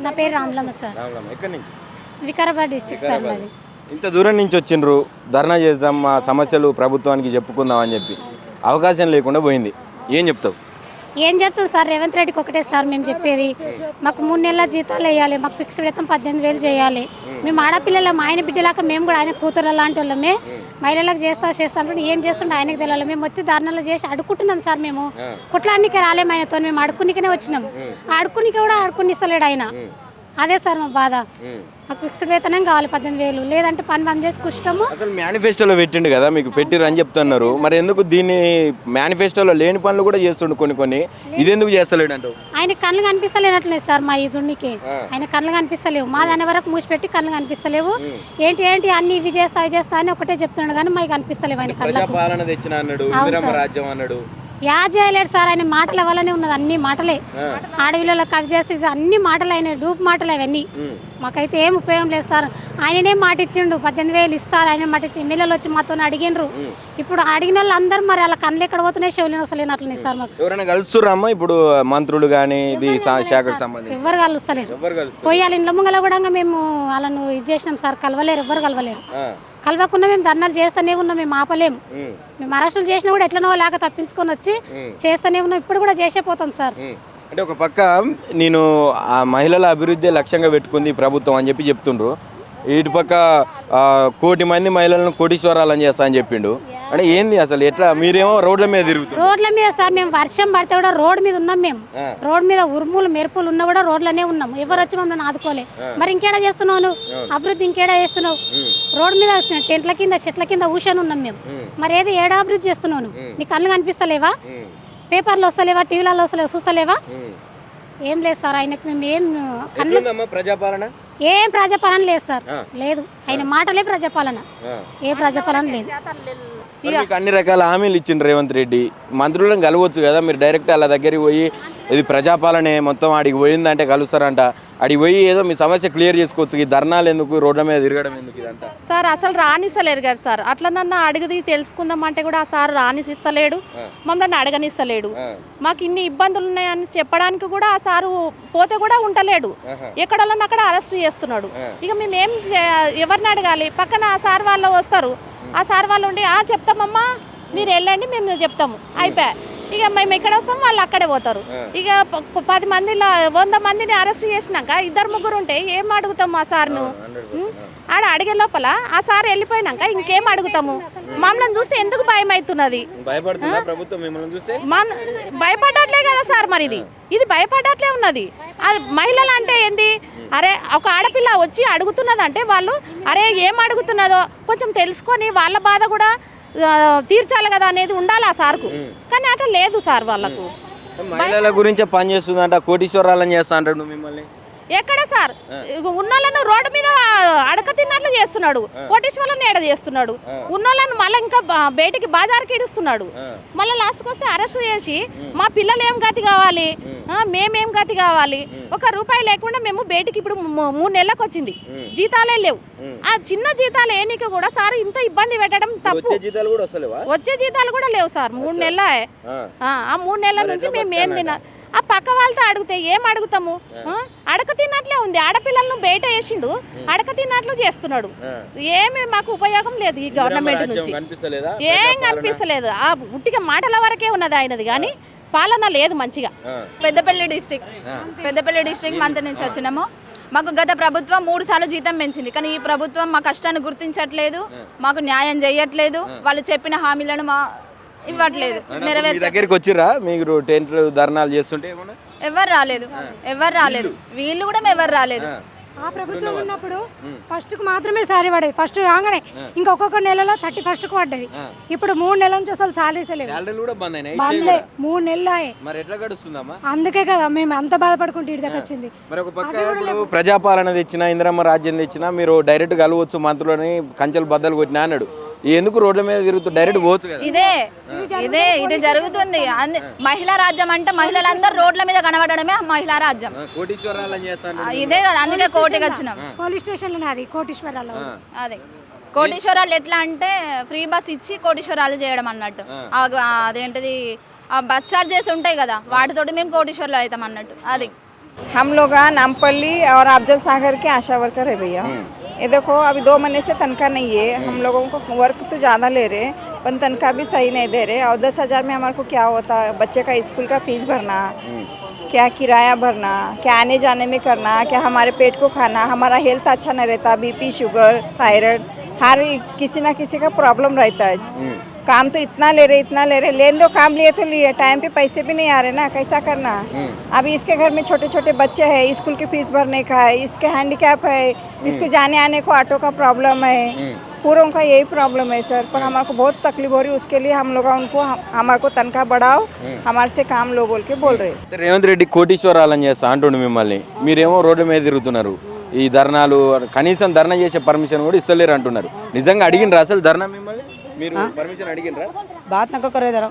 నా పేరు రామ్లమ్మ సార్. రామలమ్మ ఎక్కడి నుంచి? వికారాబాద్ డిస్ట్రిక్ట్ సార్ మాది. ఇంత దూరం నుంచి వచ్చిండ్రు, ధర్నా చేద్దాం, మా సమస్యలు ప్రభుత్వానికి చెప్పుకుందాం అని చెప్పి అవకాశం లేకుండా పోయింది. ఏం చెప్తావు? ఏం చెప్తాం సార్, రేవంత్ రెడ్డికి ఒకటే సార్ మేము చెప్పేది, మాకు 3 నెలల జీతాలు వేయాలి, మాకు ఫిక్స్డ్ వేతం 18,000 చేయాలి. మేము ఆడపిల్లలం, ఆయన బిడ్డలాక మేము కూడా ఆయన కూతురు లాంటి వాళ్ళమే. మహిళలకు చేస్తా అంటే ఏం చేస్తుండే ఆయనకు తెలియాలి. మేము వచ్చి ధర్నాలు చేసి అడుక్కుంటున్నాం సార్. మేము కుట్లానికి రాలేము ఆయనతో, మేము అడుక్కునికనే వచ్చినాం. అడుక్కునికి కూడా అడుక్కునిస్తలేడు ఆయన. అదే సార్ మా బాధ. మాకు ఫిక్స్డ్ వేతనం కావాలి 18,000, లేదంటే పని బంద్ చేసి కూర్చుంటాము. అసలు మేనిఫెస్టోలో పెట్టిండు కదా, మీకు పెట్టిరు అని చెప్తున్నారు. మరి ఎందుకు దీన్ని మేనిఫెస్టోలో లేని పనులు కూడా చేస్తుండు కొన్ని, ఇదెందుకు చేస్తలేడు అంటావు? ఆయన కళ్ళు కనిపిస్తలేనట్లేదు సార్ మా ఈ జున్నికి. ఆయన కళ్ళు కనిపిస్తలేవు, మా దాని వరకు మూసిపెట్టి కళ్ళు కనిపిస్తలేవు. ఏంటి అన్ని ఇవి చేస్తా అని ఒకటే చెప్తున్నాడు కానీ మాకు కనిపిస్తలేవు ఆయన కళ్ళకు. ప్రజాపాలన తెచ్చిన అన్నాడు, ఇందిరమ్మ రాజ్యం అన్నాడు. యా చేయలేడు సార్, ఆయన మాటల వల్లనే ఉన్నది, అన్ని మాటలే. ఆడవిళ్ళలో కవి చేస్తే అన్ని మాటలు అయినాయి, డూప్ మాటలు అవన్నీ. మాకైతే ఏం ఉపయోగం లేదు సార్. ఆయననే మాట ఇచ్చిండు, 18,000 ఇస్తారు. ఆయన మాట ఇచ్చి ఎమ్మెల్యేలు వచ్చి మాతో అడిగినరు. ఇప్పుడు అడిగిన వాళ్ళు అందరూ మరి అలా కళ్ళు ఎక్కడ పోతున్నాయి, చెవులు అసలు అట్లనే సార్. మాకు ఎవరైనా కలుస్తురమ్మా ఇప్పుడు మంత్రులు కానీ ఇది శాఖకు సంబంధించి? ఎవరు కలుస్తలేరు. పోయాలి ఇంట్లో ముంగల కూడా మేము వాళ్ళను ఇది చేసినాం సార్, కలవలేరు, ఎవరు కలవలేరు. కలవకుండా మేము ధర్నాలు చేస్తూనే ఉన్నాం, మేము ఆపలేము. మేము అరెస్టులు చేసినా కూడా ఎట్లనో లేక తప్పించుకొని వచ్చి చేస్తూనే ఉన్నాం, ఇప్పుడు కూడా చేసే పోతాం సార్. అంటే ఒక పక్క నేను ఆ మహిళల అభివృద్ధి లక్ష్యంగా పెట్టుకుంది ప్రభుత్వం అని చెప్పి చెప్తుండ్రు, ఇటు పక్క 1,000,000 మంది మహిళలను కోటీశ్వరాలని చేస్తా అని చెప్పిండు. అంటే ఏంది అసలు, ఎట్లా మీరేమో రోడ్ల మీద తిరుగుతారు? రోడ్ల మీద సార్, మేము వర్షం పడితే కూడా రోడ్ మీద ఉన్నాం. మేము రోడ్ మీద ఉరుములు మెరుపులు ఉన్నా కూడా రోడ్లనే ఉన్నాం. ఎవరు వచ్చి మమ్మల్ని ఆదుకోలే. మరి ఇంకేడా చేస్తున్నావు నువ్వు అభివృద్ధి, ఇంకేడా చేస్తున్నావు? రోడ్ మీద టెంట్ల కింద చెట్ల కింద ఊషాను ఉన్నాం మేము. మరి ఏది ఏడా అభివృద్ధి చేస్తున్నావు? నీ కళ్ళు కనిపిస్తలేవా? పేపర్లు వస్తలేవా? టీవీలలో వస్తలేవా? చూస్తలేవా? ఏం లేదు సార్ ఆయనకు. మేము ఏం కళ్ళు ప్రజాపాలన ఏం ప్రజాపాలన లేదు సార్, లేదు. ఆయన మాటలే ప్రజాపాలన, ఏ ప్రజాపాలన లేదు. మీకు అన్ని రకాల హామీలు ఇచ్చిండ్రు రేవంత్ రెడ్డి, మంత్రులను కలవచ్చు కదా మీరు డైరెక్ట్ వాళ్ళ దగ్గరికి పోయి, ఇది ప్రజాపాలనే మొత్తం ఆడికి పోయిందంటే కలుస్తారంట, ఆడికి పోయి ఏదో మీ సమస్య క్లియర్ చేసుకోవచ్చు. ఈ ధర్నాలు ఎందుకు, రోడ్ల మీద తిరగడం ఎందుకు ఇదంతా? సార్ అసలు రానిస్తలేరు కదా సార్. అట్లనన్నా అడిగి తెలుసుకుందామంటే కూడా ఆ సార్ రానిస్తలేడు, మమ్మల్ని అడగనిస్తలేడు. మాకు ఇన్ని ఇబ్బందులు ఉన్నాయని చెప్పడానికి కూడా ఆ సారు పోతే కూడా ఉంటలేడు, ఎక్కడోళ్ళని అక్కడ అరెస్ట్ చేస్తున్నాడు. ఇక మేము ఎవరిని అడగాలి? పక్కన ఆ సార్ వాళ్ళు వస్తారు, ఆ సార్ వాళ్ళు ఉండి చెప్తామమ్మా మీరు వెళ్ళండి మేము చెప్తాము, అయిపోయా. ఇక మేము ఎక్కడ వస్తాం, వాళ్ళు అక్కడే పోతారు. ఇక 10 మందిలో 100 మందిని అరెస్ట్ చేసినాక 2-3 ఉంటే ఏం అడుగుతాము ఆ సార్ను? ఆడ అడిగే లోపల ఆ సార్ వెళ్ళిపోయినాక ఇంకేం అడుగుతాము? మమ్మల్ని చూస్తే ఎందుకు భయం అవుతున్నది? భయపడట్లే కదా సార్, మరి ఇది భయపడట్లే ఉన్నది. అది మహిళలు అంటే ఏంది? అరే ఒక ఆడపిల్ల వచ్చి అడుగుతున్నదంటే వాళ్ళు అరే ఏం అడుగుతున్నదో కొంచెం తెలుసుకొని వాళ్ళ బాధ కూడా తీర్చాలి కదా అనేది ఉండాలి ఆ సార్కు. కానీ అట్లా లేదు సార్ వాళ్ళకు. మహిళల గురించి పని చేస్తుందంట, కోటీశ్వరాలని చేస్తా అంటాడు మిమ్మల్ని. ఎక్కడ సార్ ఉన్నోళ్ళను రోడ్డు మీద అడక తిన్నట్లు చేస్తున్నాడు, కోటీశ్వరులను ఏడ చేస్తున్నాడు. ఉన్నోళ్ళను మళ్ళీ ఇంకా బయటికి బాజార్కి ఇడుస్తున్నాడు. మళ్ళీ లాస్ట్కి వస్తే అరెస్ట్ చేసి మా పిల్లలు ఏం గతి కావాలి, మేమేం గతి కావాలి? ₹1 లేకుండా మేము బయటికి ఇప్పుడు 3 నెలలకు వచ్చింది, జీతాలే లేవు. ఆ చిన్న జీతాలు ఏనికి కూడా సార్ ఇంత ఇబ్బంది పెట్టడం తప్పు. వచ్చే జీతాలు కూడా లేవు సార్, 3 నెలలే. ఆ 3 నెలల నుంచి మేము ఏం తిన్నా ఆ పక్క వాళ్ళతో అడిగితే ఏం అడుగుతాము? అడక తిన్నట్లే ఉంది. ఆడపిల్లలను బయట వేసిండు, అడక తిన్నట్లు చేస్తున్నాడు. ఏమి మాకు ఉపయోగం లేదు ఈ గవర్నమెంట్ నుంచి, ఏం కనిపిస్తలేదు. ఆ ఉట్టిగా మాటల వరకే ఉన్నది ఆయనది, కానీ పాలన లేదు మంచిగా. పెద్దపల్లి డిస్ట్రిక్ట్ మంత్రి నుంచి వచ్చినాము. మాకు గత ప్రభుత్వం 3 సార్లు జీతం పెంచింది, కానీ ఈ ప్రభుత్వం మా కష్టాన్ని గుర్తించట్లేదు, మాకు న్యాయం చేయట్లేదు. వాళ్ళు చెప్పిన హామీలను ఇవ్వట్లేదు, దగ్గరికి వచ్చిరా? మీరు టెంట్లు ధర్నాలు చేస్తుంటే ఎవరు రాలేదు, వీళ్ళు కూడా ఎవరు రాలేదు. ఆ ప్రభుత్వం ఉన్నప్పుడు ఫస్ట్కు మాత్రమే సాలరీ పడేది, ఫస్ట్ రాగానే ఇంకా ఒక్కొక్క నెలలో 31కు పడ్డది. ఇప్పుడు 3 నెలల నుంచి అసలు సాలరీస్ లేవు, బంద్లే 3 నెలలు. అందుకే కదా మేము అంత బాధపడుకుంటూ ఇటు దగ్గర వచ్చింది. ప్రజాపాలన తెచ్చినా, ఇందిరమ్మ రాజ్యం తెచ్చినా మీరు డైరెక్ట్ కలవచ్చు మంత్రులని, కంచెలు బద్దలు కొట్టినా అన్నాడు. ఎందుకు రోడ్ల మీద తిరుగుతూ డైరెక్ట్ పోవచ్చు కదా? ఇదే జరుగుతుంది. మహిళా రాజ్యం అంటే మహిళలందరూ రోడ్ల మీద కనబడడమే మహిళా రాజ్యం. ఇదే కదా, అందుకే కోటికి వచ్చినాం. పోలీస్ స్టేషన్ అది కోటీశ్వరాలు. అదే కోటీశ్వరాలు ఎట్లా అంటే ఫ్రీ బస్ ఇచ్చి కోటీశ్వరాలు చేయడం అన్నట్టు. అదేంటిది బస్ చార్జెస్ ఉంటాయి కదా, వాటితోటి మేము కోటీశ్వరులు అవుతాం అన్నట్టు. అది हम लोग नामपल्ली और अफजल सागर के आशा वर्कर है भैया। ये देखो अभी 2 महीने से तनख्वाह नहीं है। हम लोगों को वर्क तो ज़्यादा ले रहे हैं पर तनख्वाह भी सही नहीं दे रहे। और 10,000 में हमारे को क्या होता है, बच्चे का स्कूल का फीस भरना, क्या किराया भरना, क्या आने जाने में करना, क्या हमारे पेट को खाना, हमारा हेल्थ अच्छा नहीं रहता, बीपी शुगर थायराइड हर किसी ना किसी का प्रॉब्लम रहता है। काम तो इतना ले रहे लेन दो काम लिए तो लिए, टाइम पे पैसे भी नहीं आ रहे ना, कैसा करना। अभी इसके घर में छोटे छोटे बच्चे हैं, स्कूल की फीस भरने का है, इसके हैंडीकैप है, इसको जाने आने को ऑटो का प्रॉब्लम है, पूरों का यही प्रॉब्लम है सर। पर हमारे को बहुत तकलीफ हो रही है, उसके लिए हम लोग उनको हमारे को तनख्वाह बढ़ाओ, हमारे से काम लो बोल के बोल रहे। రేవంత్ రెడ్డి కోటీశ్వరాలని చేస్తా అంటుండు మిమ్మల్ని, మీరేమో రోడ్డు మీద తిరుగుతున్నారు. ఈ ధర్నాలు కనీసం ధర్నా చేసే పర్మిషన్ కూడా ఇస్తలేరు అంటున్నారు. నిజంగా అడిగినరా అసలు ధర్నా మిమ్మల్ని? మీరు పర్మిషన్ అడిగినరా? బాత్ నాకు కరేదరా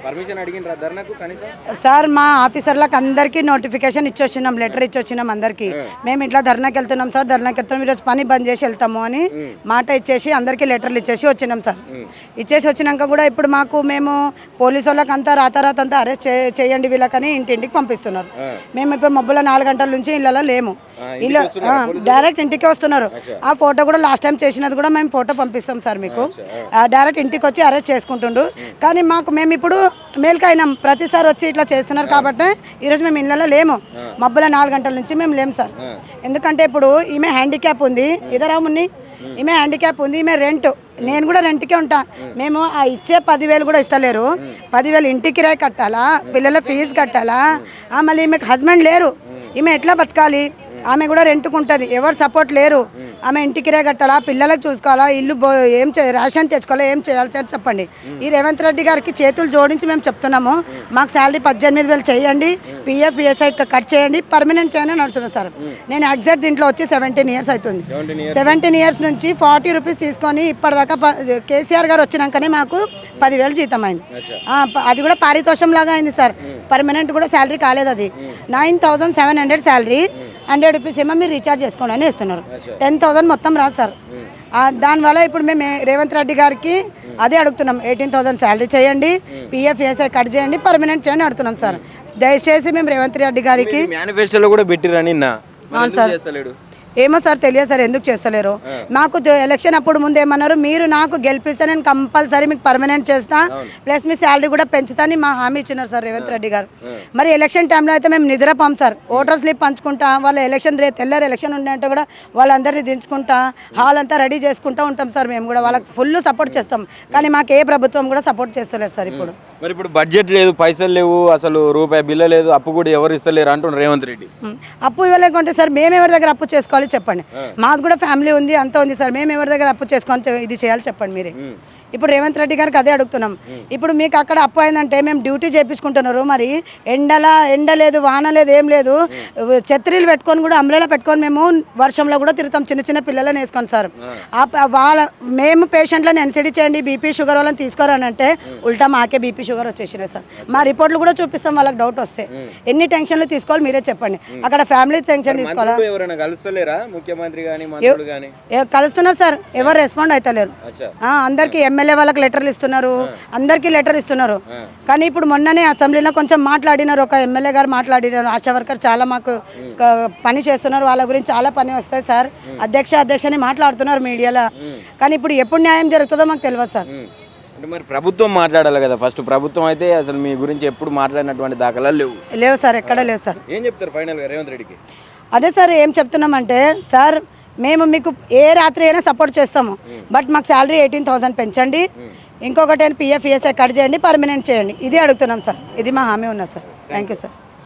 పర్మిషన్ అడిగినరా ధర్నాకు కనీసం? సార్ మా ఆఫీసర్లకు అందరికీ నోటిఫికేషన్ ఇచ్చొచ్చినాం, లెటర్ ఇచ్చొచ్చినాం అందరికీ. మేము ఇట్లా ధర్నాకి వెళ్తున్నాం సార్, ధర్నాకి వెళ్తున్నాం, ఈరోజు పని బంద్ చేసి వెళ్తాము అని మాట ఇచ్చేసి అందరికీ లెటర్లు ఇచ్చేసి వచ్చినాం సార్. ఇచ్చేసి వచ్చినాక కూడా ఇప్పుడు మేము పోలీసు వాళ్ళకి అంతా రాతారాత అంతా అరెస్ట్ చేయండి వీళ్ళకని ఇంటింటికి పంపిస్తున్నారు. మేము ఇప్పుడు మబ్బుల 4 గంటల నుంచి ఇళ్ళలో లేము, ఇల్లు డైరెక్ట్ ఇంటికి వస్తున్నారు. ఆ ఫోటో కూడా లాస్ట్ టైం చేసినది కూడా మేము ఫోటో పంపిస్తాం సార్ మీకు. డైరెక్ట్ ఇంటికి వచ్చి అరెస్ట్ చేసుకుంటుండ్రు. కానీ మేము ఇప్పుడు మేల్కైనాం, ప్రతిసారి వచ్చి ఇట్లా చేస్తున్నారు కాబట్టి ఈరోజు మేము ఇళ్ళలో లేము, మబ్బుల 4 గంటల నుంచి మేము లేము సార్. ఎందుకంటే ఇప్పుడు ఈమె హ్యాండిక్యాప్ ఉంది, ఇదరా మున్ని ఈమె హ్యాండిక్యాప్ ఉంది, ఈమె రెంట్, నేను కూడా రెంట్కే ఉంటా. మేము ఆ ఇచ్చే 10,000 కూడా ఇస్తలేరు. 10,000 ఇంటికి కిరాయి కట్టాలా, పిల్లల ఫీజు కట్టాలా, మళ్ళీ ఈమెకు హస్బెండ్ లేరు, ఈమె ఎట్లా బతకాలి? ఆమె కూడా రెంట్కుంటుంది, ఎవరు సపోర్ట్ లేరు. ఆమె ఇంటికి రే కట్టాలా, పిల్లలకు చూసుకోవాలా, ఇల్లు ఏం రేషన్ తెచ్చుకోవాలా, ఏం చేయాలి సార్ చెప్పండి. ఈ రేవంత్ రెడ్డి గారికి చేతులు జోడించి మేము చెప్తున్నాము, మాకు శాలరీ 18,000 చేయండి, పిఎఫ్ ఈఎస్ఐ కట్ చేయండి, పర్మనెంట్ చేయండి అని అడుగుతున్నాను సార్. నేను ఎగ్జాక్ట్ దీంట్లో వచ్చి 17 ఇయర్స్ అవుతుంది. 17 ఇయర్స్ నుంచి 40 రూపీస్ తీసుకొని ఇప్పటిదాకా కేసీఆర్ గారు వచ్చినాకనే మాకు 10,000 జీతం అయింది. అది కూడా పారితోషం లాగా అయింది సార్, పర్మనెంట్ కూడా శాలరీ కాలేదు. అది 9,700 శాలరీ, 100 రూపీస్ ఏమో మీరు రీఛార్జ్ చేసుకోండి అని ఇస్తున్నారు. 10,000 మొత్తం రాదు సార్. దానివల్ల ఇప్పుడు మేము రేవంత్ రెడ్డి గారికి అదే అడుగుతున్నాం, 18,000 శాలరీ చేయండి, పిఎఫ్ ఈఎస్ఐ కట్ చేయండి, పర్మనెంట్ చేయండి అడుగుతున్నాం సార్. దయచేసి మేము రేవంత్ రెడ్డి గారికి మేనిఫెస్టోలో కూడా పెట్టిరని సార్. ఏమో సార్ తెలియదు సార్ ఎందుకు చేస్తలేరు. మాకు ఎలక్షన్ అప్పుడు ముందు ఏమన్నారు, మీరు నాకు గెలిపిస్తే నేను కంపల్సరీ మీకు పర్మనెంట్ చేస్తా, ప్లస్ మీ శాలరీ కూడా పెంచుతాని మా హామీ ఇచ్చినారు సార్ రేవంత్ రెడ్డి గారు. మరి ఎలక్షన్ టైంలో అయితే మేము నిద్రపోం సార్, ఓటర్ స్లిప్ పంచుకుంటా, వాళ్ళ ఎలక్షన్ తెల్లారు ఎలక్షన్ ఉండే అంటే కూడా వాళ్ళందరినీ దించుకుంటా, హాల్ అంతా రెడీ చేసుకుంటూ ఉంటాం సార్. మేము కూడా వాళ్ళకి ఫుల్ సపోర్ట్ చేస్తాం, కానీ మాకు ఏ ప్రభుత్వం కూడా సపోర్ట్ చేస్తలేరు సార్. మరి ఇప్పుడు బడ్జెట్ లేదు, పైసలు లేవు, అసలు రూపాయి బిల్ల లేదు, అప్పు కూడా ఎవరు ఇస్తలేరు అంటున్నారు రేవంత్ రెడ్డి. అప్పు ఇవ్వలేకుంటే సార్ మేము ఎవరి దగ్గర అప్పు చేసుకోవాలి చెప్పండి? మాకు కూడా ఫ్యామిలీ ఉంది, అంత ఉంది సార్, మేము ఎవరి దగ్గర అప్పు చేసుకొని ఇది చేయాలి చెప్పండి మీరే. ఇప్పుడు రేవంత్ రెడ్డి గారికి అదే అడుగుతున్నాం. ఇప్పుడు మీకు అక్కడ అప్పు అయిందంటే మేము డ్యూటీ చేయించుకుంటున్నారు, మరి ఎండ లేదు, వాన లేదు, ఏం లేదు, ఛత్రీలు పెట్టుకొని కూడా అంబ్రెలా పెట్టుకొని మేము వర్షంలో కూడా తిరుగుతాం, చిన్న చిన్న పిల్లలని వేసుకొని సార్. మేము పేషెంట్లను ఎన్సిడి చేయండి, బీపీ షుగర్ వాళ్ళని తీసుకోరానంటే ఉల్టా మాకే బీపీ షుగర్ వచ్చేసినాయి సార్. మా రిపోర్ట్లు కూడా చూపిస్తాం, వాళ్ళకి డౌట్ వస్తే ఎన్ని టెన్షన్లు తీసుకోవాలి మీరే చెప్పండి. అక్కడ ఫ్యామిలీ టెన్షన్ తీసుకోవాలా? కలుస్తున్నారు సార్, ఎవరు రెస్పాండ్ అవుతలేరు. అందరికి ఎమ్మెల్యే వాళ్ళకి లెటర్లు ఇస్తున్నారు, అందరికీ లెటర్ ఇస్తున్నారు. కానీ ఇప్పుడు మొన్ననే అసెంబ్లీలో కొంచెం మాట్లాడినారు, ఒక ఎమ్మెల్యే గారు మాట్లాడినారు, ఆశా వర్కర్ చాలా మాకు పని చేస్తున్నారు, వాళ్ళ గురించి చాలా పని వస్తాయి సార్, అధ్యక్షని మాట్లాడుతున్నారు మీడియాలో. కానీ ఇప్పుడు ఎప్పుడు న్యాయం జరుగుతుందో మాకు తెలియదు సార్. అంటే మరి ప్రభుత్వం మాట్లాడాలి కదా ఫస్ట్. ప్రభుత్వం అయితే అసలు మీ గురించి ఎప్పుడు మాట్లాడినటువంటి దాఖలాలు లేవు సార్, ఎక్కడ లేవు సార్. ఏం చెప్తారు ఫైనల్గా రేవంత్ రెడ్డికి? అదే సార్ ఏం చెప్తున్నామంటే, సార్ మేము మీకు ఏ రాత్రి అయినా సపోర్ట్ చేస్తాము, బట్ మాకు శాలరీ 18,000 పెంచండి, ఇంకొకటి పిఎఫ్ ఈఎస్ఐ కట్ చేయండి, పర్మనెంట్ చేయండి, ఇది అడుగుతున్నాం సార్. ఇది మా హామీ ఉన్నది సార్. Thank you sir.